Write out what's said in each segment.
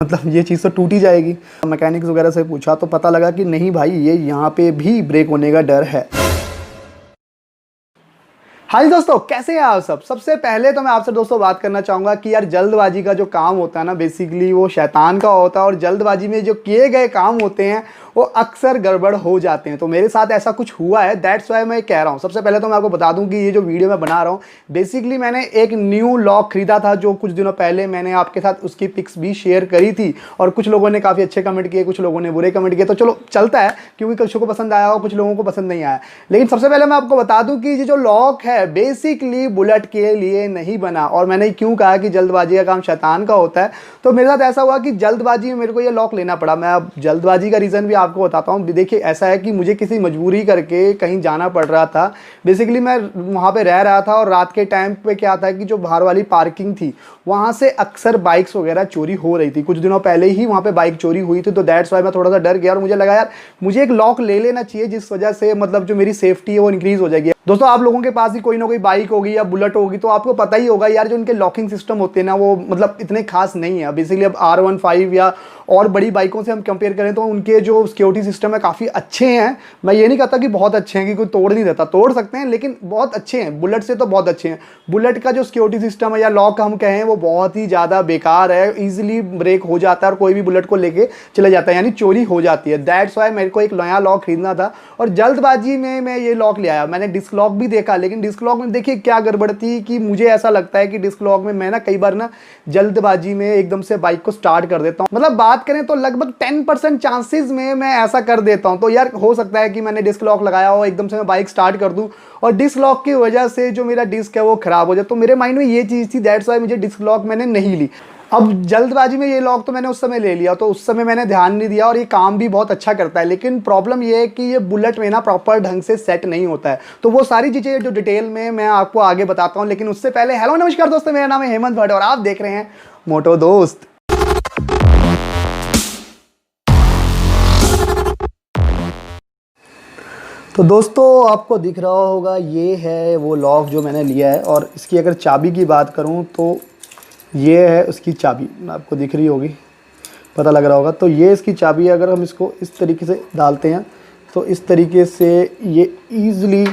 मतलब ये चीज़ तो टूट ही जाएगी। मैकेनिक्स वगैरह से पूछा तो पता लगा कि नहीं भाई, ये यहाँ पे भी ब्रेक होने का डर है। हाय दोस्तों, कैसे हैं आप सब। सबसे पहले तो मैं आपसे दोस्तों बात करना चाहूँगा कि यार जल्दबाजी का जो काम होता है ना, बेसिकली वो शैतान का होता है और जल्दबाजी में जो किए गए काम होते हैं वो अक्सर गड़बड़ हो जाते हैं। तो मेरे साथ ऐसा कुछ हुआ है, दैट्स वाई मैं कह रहा हूँ। सबसे पहले तो मैं आपको बता दूं कि ये जो वीडियो मैं बना रहा हूँ, बेसिकली मैंने एक न्यू लॉक खरीदा था जो कुछ दिनों पहले मैंने आपके साथ उसकी पिक्स भी शेयर करी थी और कुछ लोगों ने काफ़ी अच्छे कमेंट किए, कुछ लोगों ने बुरे कमेंट किए। तो चलो चलता है, क्योंकि कुछ को पसंद आया और कुछ लोगों को पसंद नहीं आया। लेकिन सबसे पहले मैं आपको बता दूं कि ये जो लॉक है बेसिकली बुलेट के लिए नहीं बना। और मैंने क्यों कहा कि जल्दबाजी का काम शैतान का होता है, तो मेरे साथ ऐसा हुआ कि जल्दबाजी में मेरे को ये लॉक लेना पड़ा। मैं अब जल्दबाजी का रीज़न भी आपको बताता हूँ। देखिए, ऐसा है कि मुझे किसी मजबूरी करके कहीं जाना पड़ रहा था। बेसिकली मैं वहाँ पे रह रहा था और रात के टाइम पे क्या था कि जो बाहर वाली पार्किंग थी वहाँ से अक्सर बाइक्स वगैरह चोरी हो रही थी। कुछ दिनों पहले ही वहाँ पे बाइक चोरी हुई थी, तो दैट्स वाई मैं थोड़ा सा डर गया और मुझे लगा यार मुझे एक लॉक ले लेना चाहिए, जिस वजह से मतलब जो मेरी सेफ्टी है वो इंक्रीज़ हो जाएगी। दोस्तों, आप लोगों के पास ही कोई ना कोई बाइक होगी या बुलेट होगी, तो आपको पता ही होगा यार जो उनके लॉकिंग सिस्टम होते हैं ना, वो मतलब इतने खास नहीं है। बेसिकली अब R15 या और बड़ी बाइकों से हम कंपेयर करें तो उनके जो सिक्योरिटी सिस्टम है काफ़ी अच्छे हैं। मैं ये नहीं कहता कि बहुत अच्छे हैं कि कोई तोड़ नहीं देता, तोड़ सकते हैं, लेकिन बहुत अच्छे हैं। बुलेट से तो बहुत अच्छे हैं। बुलेट का जो सिक्योरिटी सिस्टम है या लॉक हम कहें, वो बहुत ही ज़्यादा बेकार है। ईजिली ब्रेक हो जाता है और कोई भी बुलेट को लेके चले जाता है, यानी चोरी हो जाती है। दैट्स वाई मेरे को एक नया लॉक खरीदना था और जल्दबाजी में मैं ये लॉक ले आया। मैंने डिस्क लॉक भी देखा, लेकिन डिस्क लॉक में देखिए क्या गड़बड़ थी कि मुझे ऐसा लगता है कि डिस्क लॉक में मैं ना कई बार ना जल्दबाजी में एकदम से बाइक को स्टार्ट कर देता हूँ। मतलब बात करें तो लगभग 10% चांसेस में मैं ऐसा कर देता हूँ। तो यार हो सकता है कि मैंने डिस्क लॉक लगाया हो, एकदम से मैं बाइक स्टार्ट कर दूँ और डिस्क लॉक की वजह से जो मेरा डिस्क है वो खराब हो जाए। तो मेरे माइंड में ये चीज़ थी, दैट्स वाई मुझे डिस्क लॉक मैंने नहीं ली। अब जल्दबाजी में ये लॉक तो मैंने उस समय ले लिया, तो उस समय मैंने ध्यान नहीं दिया और ये काम भी बहुत अच्छा करता है। लेकिन प्रॉब्लम ये है कि ये बुलेट में ना प्रॉपर ढंग से सेट नहीं होता है। तो वो सारी चीज़ें जो डिटेल में मैं आपको आगे बताता हूँ, लेकिन उससे पहले हेलो नमस्कार दोस्तों, मेरा नाम है हेमंत भट्ट और आप देख रहे हैं मोटो दोस्त। तो दोस्तों, आपको दिख रहा होगा ये है वो लॉक जो मैंने लिया है। और इसकी अगर चाबी की बात करूँ तो ये है उसकी चाबी, आपको दिख रही होगी, पता लग रहा होगा। तो ये इसकी चाबी है। अगर हम इसको इस तरीके से डालते हैं तो इस तरीके से ये ईज़िली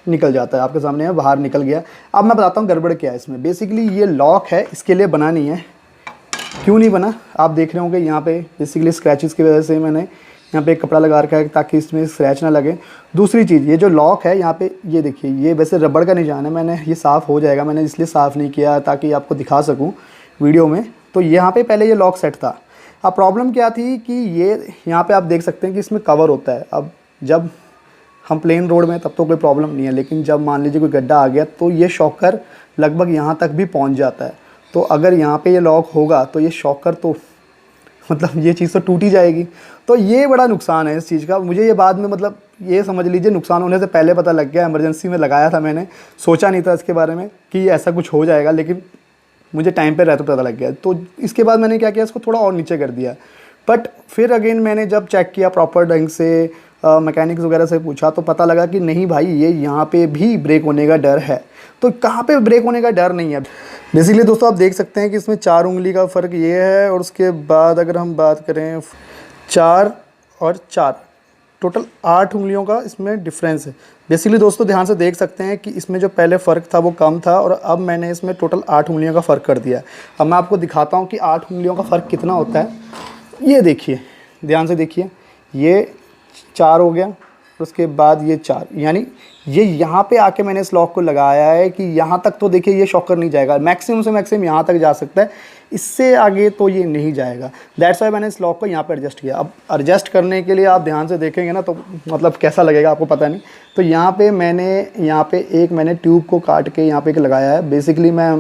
निकल जाता है। आपके सामने है, बाहर निकल गया। अब मैं बताता हूँ गड़बड़ क्या है इसमें। बेसिकली ये लॉक है, इसके लिए बना नहीं है। क्यों नहीं बना आप देख रहे होंगे, यहाँ पे बेसिकली स्क्रैचेस की वजह से मैंने यहाँ पे एक कपड़ा लगा रखा है ताकि इसमें स्क्रैच ना लगे। दूसरी चीज़, ये जो लॉक है यहाँ पे ये देखिए, ये वैसे रबड़ का निशान है। मैंने ये साफ़ हो जाएगा, मैंने इसलिए साफ़ नहीं किया ताकि आपको दिखा सकूँ वीडियो में। तो यहाँ पे पहले ये लॉक सेट था। अब प्रॉब्लम क्या थी कि ये यहाँ पे आप देख सकते हैं कि इसमें कवर होता है। अब जब हम प्लेन रोड में तब तो कोई प्रॉब्लम नहीं है, लेकिन जब मान लीजिए कोई गड्ढा आ गया तो ये शॉकर लगभग यहाँ तक भी पहुँच जाता है। तो अगर यहाँ पे ये लॉक होगा तो ये शॉकर तो मतलब ये चीज़ तो टूट ही जाएगी। तो ये बड़ा नुकसान है इस चीज़ का। मुझे ये बाद में मतलब ये समझ लीजिए नुकसान होने से पहले पता लग गया। इमरजेंसी में लगाया था मैंने, सोचा नहीं था इसके बारे में कि ऐसा कुछ हो जाएगा, लेकिन मुझे टाइम पे रहते पता लग गया। तो इसके बाद मैंने क्या किया, इसको थोड़ा और नीचे कर दिया। बट फिर अगेन मैंने जब चेक किया प्रॉपर ढंग से, मैकेनिक्स वगैरह से पूछा तो पता लगा कि नहीं भाई, ये यहाँ पे भी ब्रेक होने का डर है। तो कहाँ पे ब्रेक होने का डर नहीं है। बेसिकली दोस्तों, आप देख सकते हैं कि इसमें 4 उंगली का फ़र्क ये है और उसके बाद अगर हम बात करें 4 और 4 टोटल 8 उंगलियों का इसमें डिफरेंस है। बेसिकली दोस्तों ध्यान से देख सकते हैं कि इसमें जो पहले फ़र्क था वो कम था और अब मैंने इसमें टोटल 8 उंगलियों का फ़र्क कर दिया है। अब मैं आपको दिखाता हूँ कि 8 उंगलियों का फ़र्क कितना होता है। ये देखिए, ध्यान से देखिए, ये 4 हो गया, उसके बाद ये 4, यानी ये यहाँ पे आके मैंने इस लॉक को लगाया है कि यहाँ तक तो देखिए ये शॉकर नहीं जाएगा। मैक्सिमम से मैक्सिमम यहाँ तक जा सकता है, इससे आगे तो ये नहीं जाएगा। दैट्स वाई मैंने इस लॉक को यहाँ पे एडजस्ट किया। अब एडजस्ट करने के लिए आप ध्यान से देखेंगे ना तो मतलब कैसा लगेगा आपको पता नहीं। तो यहाँ पे मैंने ट्यूब को काट के यहाँ पे एक लगाया है। बेसिकली मैं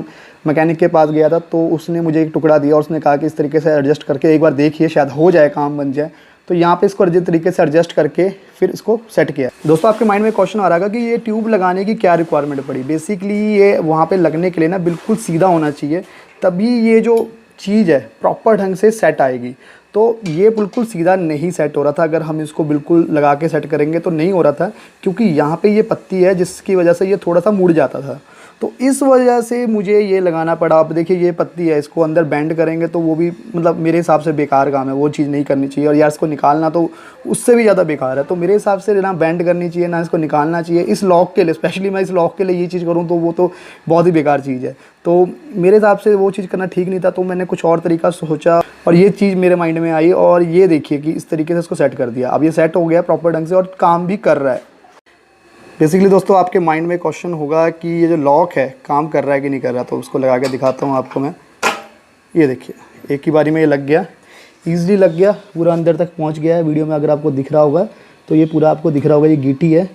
मैकेनिक के पास गया था तो उसने मुझे एक टुकड़ा दिया और उसने कहा कि इस तरीके से एडजस्ट करके एक बार देखिए, शायद हो जाए, काम बन जाए। तो यहाँ पे इसको जिस तरीके से एडजस्ट करके फिर इसको सेट किया। दोस्तों, आपके माइंड में क्वेश्चन आ रहा है कि ये ट्यूब लगाने की क्या रिक्वायरमेंट पड़ी। बेसिकली ये वहाँ पे लगने के लिए ना बिल्कुल सीधा होना चाहिए, तभी ये जो चीज़ है प्रॉपर ढंग से सेट आएगी। तो ये बिल्कुल सीधा नहीं सेट हो रहा था। अगर हम इसको बिल्कुल लगा के सेट करेंगे तो नहीं हो रहा था, क्योंकि यहाँ पे ये पत्ती है जिसकी वजह से ये थोड़ा सा मुड़ जाता था। तो इस वजह से मुझे ये लगाना पड़ा। अब देखिए ये पत्ती है, इसको अंदर बेंड करेंगे तो वो भी मतलब मेरे हिसाब से बेकार काम है, वो चीज़ नहीं करनी चाहिए। और यार इसको निकालना तो उससे भी ज़्यादा बेकार है। तो मेरे हिसाब से ना बेंड करनी चाहिए ना इसको निकालना चाहिए। इस लॉक के लिए स्पेशली मैं इस लॉक के लिए ये चीज़ करूँ तो वो तो बहुत ही बेकार चीज़ है। तो मेरे हिसाब से वो चीज़ करना ठीक नहीं था, तो मैंने कुछ और तरीका सोचा और ये चीज़ मेरे माइंड में आई। और ये देखिए कि इस तरीके से इसको सेट कर दिया। अब ये सेट हो गया प्रॉपर ढंग से और काम भी कर रहा है। बेसिकली दोस्तों आपके माइंड में क्वेश्चन होगा कि ये जो लॉक है काम कर रहा है कि नहीं कर रहा, तो उसको लगा के दिखाता हूँ आपको मैं। ये देखिए एक ही बारी में ये लग गया, ईजिली लग गया, पूरा अंदर तक पहुँच गया है। वीडियो में अगर आपको दिख रहा होगा तो ये पूरा आपको दिख रहा होगा, ये गीटी है,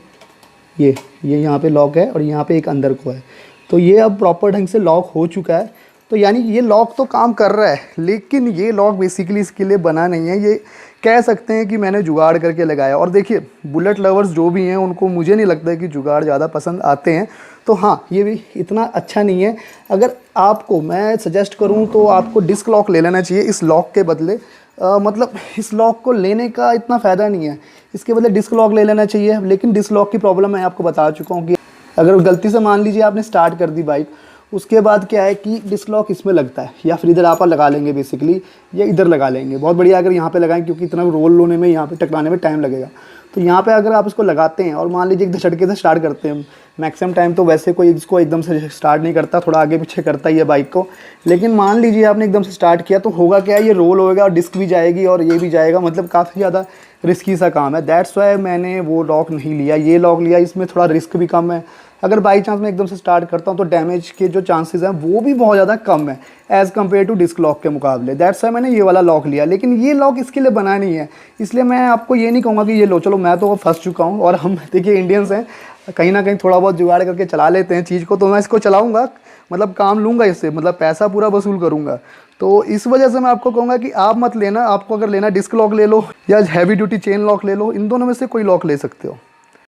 ये यहाँ पे लॉक है और यहाँ पे एक अंदर को है। तो ये अब प्रॉपर ढंग से लॉक हो चुका है। तो यानी ये लॉक तो काम कर रहा है, लेकिन ये लॉक बेसिकली इसके लिए बना नहीं है। ये कह सकते हैं कि मैंने जुगाड़ करके लगाया। और देखिए बुलेट लवर्स जो भी हैं उनको मुझे नहीं लगता है कि जुगाड़ ज़्यादा पसंद आते हैं। तो हाँ, ये भी इतना अच्छा नहीं है। अगर आपको मैं सजेस्ट करूँ तो आपको डिस्क लॉक ले लेना चाहिए इस लॉक के बदले। मतलब इस लॉक को लेने का इतना फ़ायदा नहीं है, इसके बदले डिस्क लॉक ले लेना चाहिए। लेकिन डिस्क लॉक की प्रॉब्लम मैं आपको बता चुका हूँ कि अगर गलती से मान लीजिए आपने स्टार्ट कर दी बाइक, उसके बाद क्या है कि डिस्क लॉक इसमें लगता है या फिर इधर आप लगा लेंगे बेसिकली, या इधर लगा लेंगे। बहुत बढ़िया अगर यहाँ पे लगाएं, क्योंकि इतना रोल लोने में यहाँ पे टकराने में टाइम लगेगा। तो यहाँ पे अगर आप इसको लगाते हैं और मान लीजिए एक झटके से स्टार्ट करते हैं, मैक्सिमम टाइम तो वैसे कोई इसको एकदम से स्टार्ट नहीं करता, थोड़ा आगे पीछे करता ही है बाइक को। लेकिन मान लीजिए आपने एकदम से स्टार्ट किया तो होगा क्या, ये रोल होगा और डिस्क भी जाएगी और ये भी जाएगा, मतलब काफ़ी ज़्यादा रिस्की सा काम है। दैट्स वाई मैंने वो लॉक नहीं लिया, ये लॉक लिया। इसमें थोड़ा रिस्क भी कम है। अगर बाई चांस मैं एकदम से स्टार्ट करता हूँ तो डैमेज के जो चांसेस हैं वो भी बहुत ज़्यादा कम है as compare to disc lock के मुकाबले। दैट्स वाई मैंने ये वाला लॉक लिया। लेकिन ये लॉक इसके लिए बना नहीं है, इसलिए मैं आपको ये नहीं कहूँगा कि ये लो। चलो मैं तो फंस चुका हूँ और हम देखिए इंडियंस हैं, कहीं ना कहीं थोड़ा बहुत जुगाड़ करके चला लेते हैं चीज़ को। तो मैं इसको चलाऊँगा, मतलब काम लूँगा इससे, मतलब पैसा पूरा वसूल करूँगा। तो इस वजह से मैं आपको कहूँगा कि आप मत लेना। आपको अगर लेना डिस्क लॉक ले लो या हैवी ड्यूटी चेन लॉक ले लो, इन दोनों में से कोई लॉक ले सकते हो।